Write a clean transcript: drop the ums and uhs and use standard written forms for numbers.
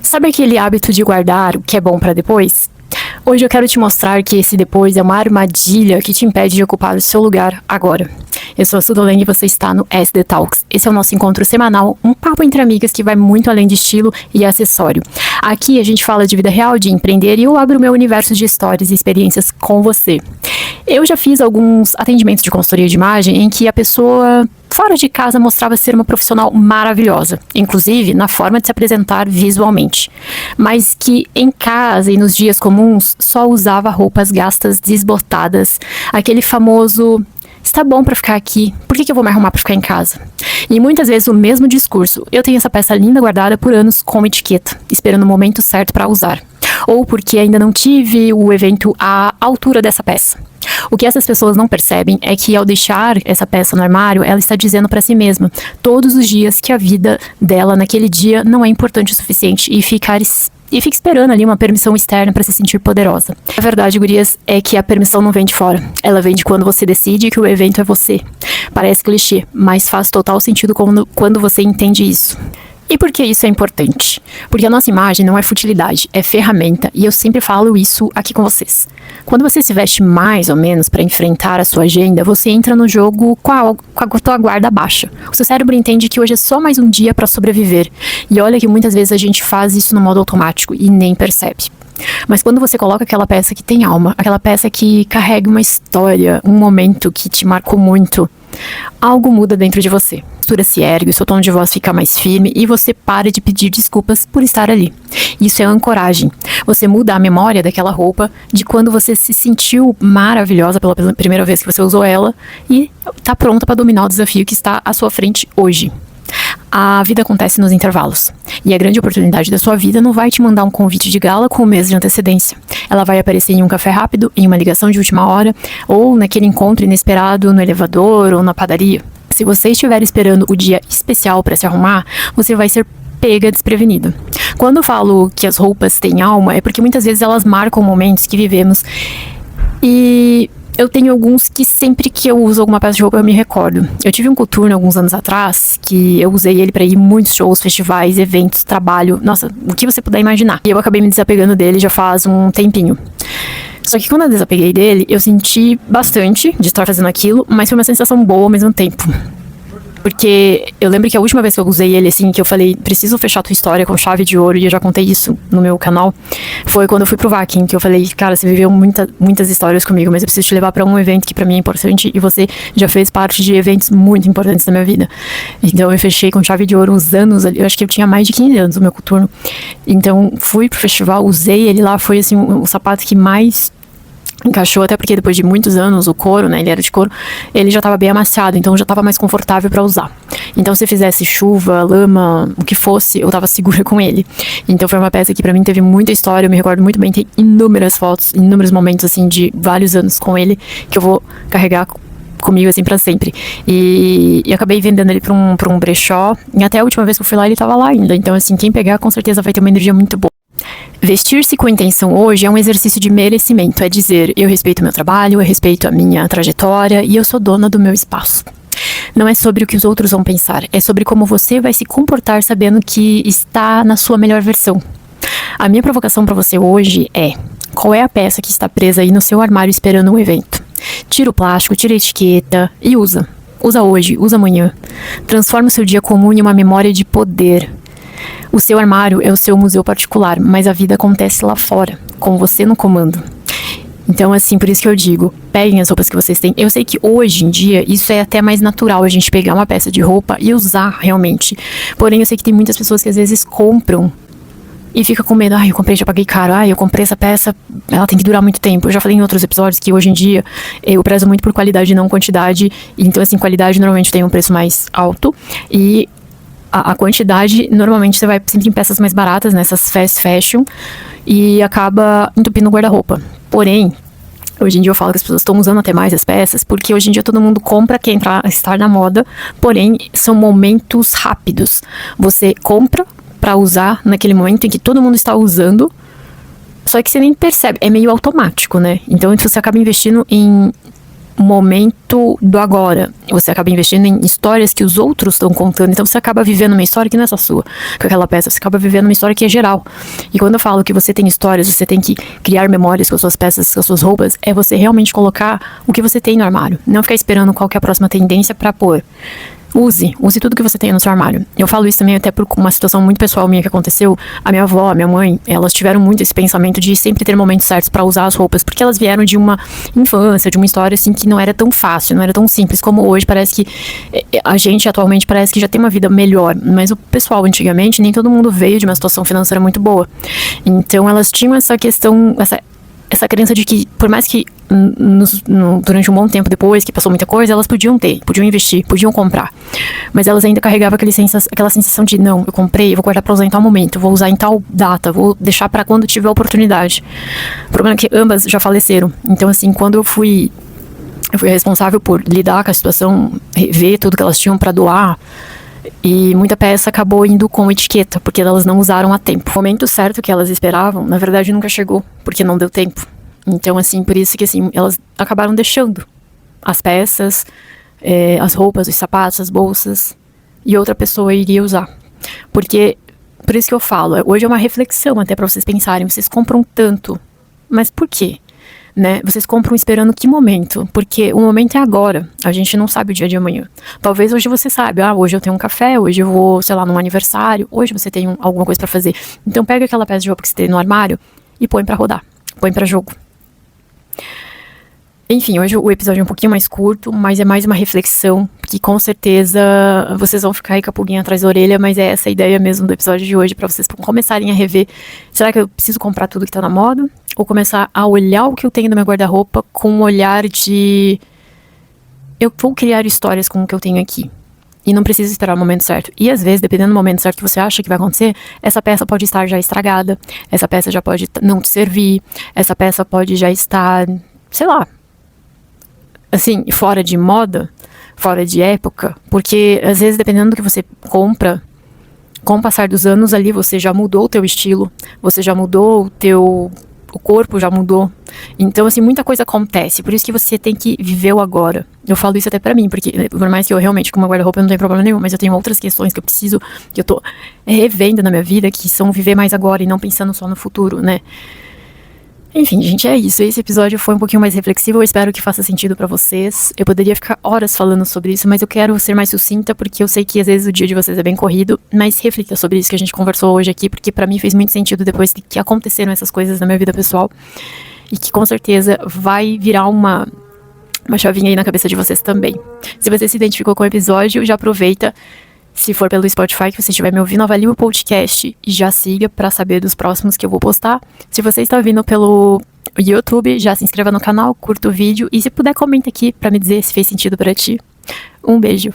Sabe aquele hábito de guardar o que é bom para depois? Hoje eu quero te mostrar que esse depois é uma armadilha que te impede de ocupar o seu lugar agora. Eu sou a Sudolene e você está no SD Talks. Esse é o nosso encontro semanal, um papo entre amigas que vai muito além de estilo e acessório. Aqui a gente fala de vida real, de empreender e eu abro o meu universo de histórias e experiências com você. Eu já fiz alguns atendimentos de consultoria de imagem em que a pessoa fora de casa mostrava ser uma profissional maravilhosa, inclusive na forma de se apresentar visualmente, mas que em casa e nos dias comuns só usava roupas gastas, desbotadas, aquele famoso "está bom pra ficar aqui, por que eu vou me arrumar pra ficar em casa?" E muitas vezes o mesmo discurso: "eu tenho essa peça linda guardada por anos como etiqueta, esperando o momento certo pra usar." Ou porque ainda não tive o evento à altura dessa peça. O que essas pessoas não percebem é que ao deixar essa peça no armário, ela está dizendo para si mesma todos os dias que a vida dela naquele dia não é importante o suficiente e fica esperando ali uma permissão externa para se sentir poderosa. A verdade, gurias, é que a permissão não vem de fora. Ela vem de quando você decide que o evento é você. Parece clichê, mas faz total sentido quando você entende isso. E por que isso é importante? Porque a nossa imagem não é futilidade, é ferramenta, e eu sempre falo isso aqui com vocês. Quando você se veste mais ou menos para enfrentar a sua agenda, você entra no jogo com a tua guarda baixa. O seu cérebro entende que hoje é só mais um dia para sobreviver. E olha que muitas vezes a gente faz isso no modo automático e nem percebe. Mas quando você coloca aquela peça que tem alma, aquela peça que carrega uma história, um momento que te marcou muito, algo muda dentro de você. A postura se ergue, o seu tom de voz fica mais firme e você para de pedir desculpas por estar ali. Isso é ancoragem. Você muda a memória daquela roupa, de quando você se sentiu maravilhosa pela primeira vez que você usou ela e está pronta para dominar o desafio que está à sua frente hoje. A vida acontece nos intervalos. E a grande oportunidade da sua vida não vai te mandar um convite de gala com um mês de antecedência. Ela vai aparecer em um café rápido, em uma ligação de última hora, ou naquele encontro inesperado no elevador ou na padaria. Se você estiver esperando o dia especial para se arrumar, você vai ser pega desprevenida. Quando eu falo que as roupas têm alma, é porque muitas vezes elas marcam momentos que vivemos. E eu tenho alguns que sempre que eu uso alguma peça de roupa eu me recordo. Eu tive um coturno alguns anos atrás, que eu usei ele pra ir em muitos shows, festivais, eventos, trabalho, nossa, o que você puder imaginar. E eu acabei me desapegando dele já faz um tempinho. Só que quando eu desapeguei dele, eu senti bastante de estar fazendo aquilo, mas foi uma sensação boa ao mesmo tempo. Porque eu lembro que a última vez que eu usei ele, assim, que eu falei, preciso fechar tua história com chave de ouro, e eu já contei isso no meu canal, foi quando eu fui pro Vakin, que eu falei, cara, você viveu muitas histórias comigo, mas eu preciso te levar pra um evento que pra mim é importante, e você já fez parte de eventos muito importantes na minha vida. Então eu fechei com chave de ouro uns anos ali, eu acho que eu tinha mais de 15 anos o meu coturno. Então fui pro festival, usei ele lá, foi assim, o sapato que mais encaixou, até porque depois de muitos anos o couro, né, ele era de couro, ele já estava bem amaciado, então já estava mais confortável para usar. Então se fizesse chuva, lama, o que fosse, eu estava segura com ele. Então foi uma peça que para mim teve muita história, eu me recordo muito bem, tem inúmeras fotos, inúmeros momentos assim de vários anos com ele que eu vou carregar comigo assim pra sempre. E acabei vendendo ele pra um brechó, e até a última vez que eu fui lá ele tava lá ainda. Então assim, quem pegar com certeza vai ter uma energia muito boa. Vestir-se com intenção hoje é um exercício de merecimento, é dizer, eu respeito o meu trabalho, eu respeito a minha trajetória e eu sou dona do meu espaço. Não é sobre o que os outros vão pensar, é sobre como você vai se comportar sabendo que está na sua melhor versão. A minha provocação para você hoje é: qual é a peça que está presa aí no seu armário esperando um evento? Tira o plástico, tira a etiqueta e usa. Usa hoje, usa amanhã. Transforma o seu dia comum em uma memória de poder. O seu armário é o seu museu particular, mas a vida acontece lá fora, com você no comando. Então, assim, por isso que eu digo, peguem as roupas que vocês têm. Eu sei que hoje em dia isso é até mais natural, a gente pegar uma peça de roupa e usar realmente. Porém, eu sei que tem muitas pessoas que às vezes compram e fica com medo. Eu comprei, já paguei caro. Eu comprei essa peça, ela tem que durar muito tempo. Eu já falei em outros episódios que hoje em dia eu prezo muito por qualidade e não quantidade. Então, assim, qualidade normalmente tem um preço mais alto e a quantidade, normalmente você vai sempre em peças mais baratas, nessas fast fashion, e acaba entupindo o guarda-roupa. Porém, hoje em dia eu falo que as pessoas estão usando até mais as peças, porque hoje em dia todo mundo compra, quer estar na moda, porém, são momentos rápidos. Você compra para usar naquele momento em que todo mundo está usando, só que você nem percebe, é meio automático, né? Então você acaba investindo em momento do agora. Você acaba investindo em histórias que os outros estão contando. Então você acaba vivendo uma história que não é só sua, com aquela peça. Você acaba vivendo uma história que é geral. E quando eu falo que você tem histórias, você tem que criar memórias com as suas peças, com as suas roupas, é você realmente colocar o que você tem no armário. Não ficar esperando qual que é a próxima tendência pra pôr. Use tudo que você tem no seu armário. Eu falo isso também até por uma situação muito pessoal minha que aconteceu. A minha avó, a minha mãe, elas tiveram muito esse pensamento de sempre ter momentos certos pra usar as roupas, porque elas vieram de uma infância, de uma história assim que não era tão fácil, não era tão simples como hoje. Parece que a gente atualmente parece que já tem uma vida melhor, mas o pessoal antigamente, nem todo mundo veio de uma situação financeira muito boa. Então elas tinham essa questão, essa crença de que, por mais que durante um bom tempo depois, que passou muita coisa, elas podiam investir, podiam comprar. Mas elas ainda carregavam aquela sensação de, não, eu comprei, eu vou guardar pra usar em tal momento, vou usar em tal data, vou deixar pra quando tiver oportunidade. O problema é que ambas já faleceram. Então, assim, quando eu fui responsável por lidar com a situação, rever tudo que elas tinham pra doar, e muita peça acabou indo com etiqueta, porque elas não usaram a tempo. O momento certo que elas esperavam, na verdade, nunca chegou, porque não deu tempo. Então, assim, por isso que, assim, elas acabaram deixando as peças, as roupas, os sapatos, as bolsas, e outra pessoa iria usar. Porque, por isso que eu falo, hoje é uma reflexão até pra vocês pensarem, vocês compram tanto, mas por quê? Né? Vocês compram esperando que momento? Porque o momento é agora. A gente não sabe o dia de amanhã. Talvez hoje você saiba, hoje eu tenho um café, hoje eu vou, sei lá, num aniversário, hoje você tem alguma coisa pra fazer. Então pega aquela peça de roupa que você tem no armário e põe pra rodar, põe pra jogo. Enfim, hoje o episódio é um pouquinho mais curto, mas é mais uma reflexão, que com certeza vocês vão ficar aí com a pulguinha atrás da orelha, mas é essa a ideia mesmo do episódio de hoje, pra vocês começarem a rever, será que eu preciso comprar tudo que tá na moda? Ou começar a olhar o que eu tenho no meu guarda-roupa com um olhar de, eu vou criar histórias com o que eu tenho aqui. E não precisa esperar o momento certo. E às vezes, dependendo do momento certo que você acha que vai acontecer, essa peça pode estar já estragada, essa peça já pode não te servir, essa peça pode já estar, sei lá, assim, fora de moda, fora de época, porque às vezes, dependendo do que você compra, com o passar dos anos ali, você já mudou o teu estilo, você já mudou o corpo já mudou. Então, assim, muita coisa acontece, por isso que você tem que viver o agora. Eu falo isso até pra mim, porque por mais que eu realmente, com uma guarda-roupa, eu não tenho problema nenhum, mas eu tenho outras questões que eu preciso, que eu tô revendo na minha vida, que são viver mais agora e não pensando só no futuro, né? Enfim, gente, é isso. Esse episódio foi um pouquinho mais reflexivo, eu espero que faça sentido pra vocês. Eu poderia ficar horas falando sobre isso, mas eu quero ser mais sucinta, porque eu sei que às vezes o dia de vocês é bem corrido, mas reflita sobre isso que a gente conversou hoje aqui, porque pra mim fez muito sentido depois que aconteceram essas coisas na minha vida pessoal, e que com certeza vai virar uma chavinha aí na cabeça de vocês também. Se você se identificou com o episódio, já aproveita. Se for pelo Spotify que você estiver me ouvindo, avalie o podcast e já siga para saber dos próximos que eu vou postar. Se você está ouvindo pelo YouTube, já se inscreva no canal, curta o vídeo e se puder, comenta aqui para me dizer se fez sentido para ti. Um beijo.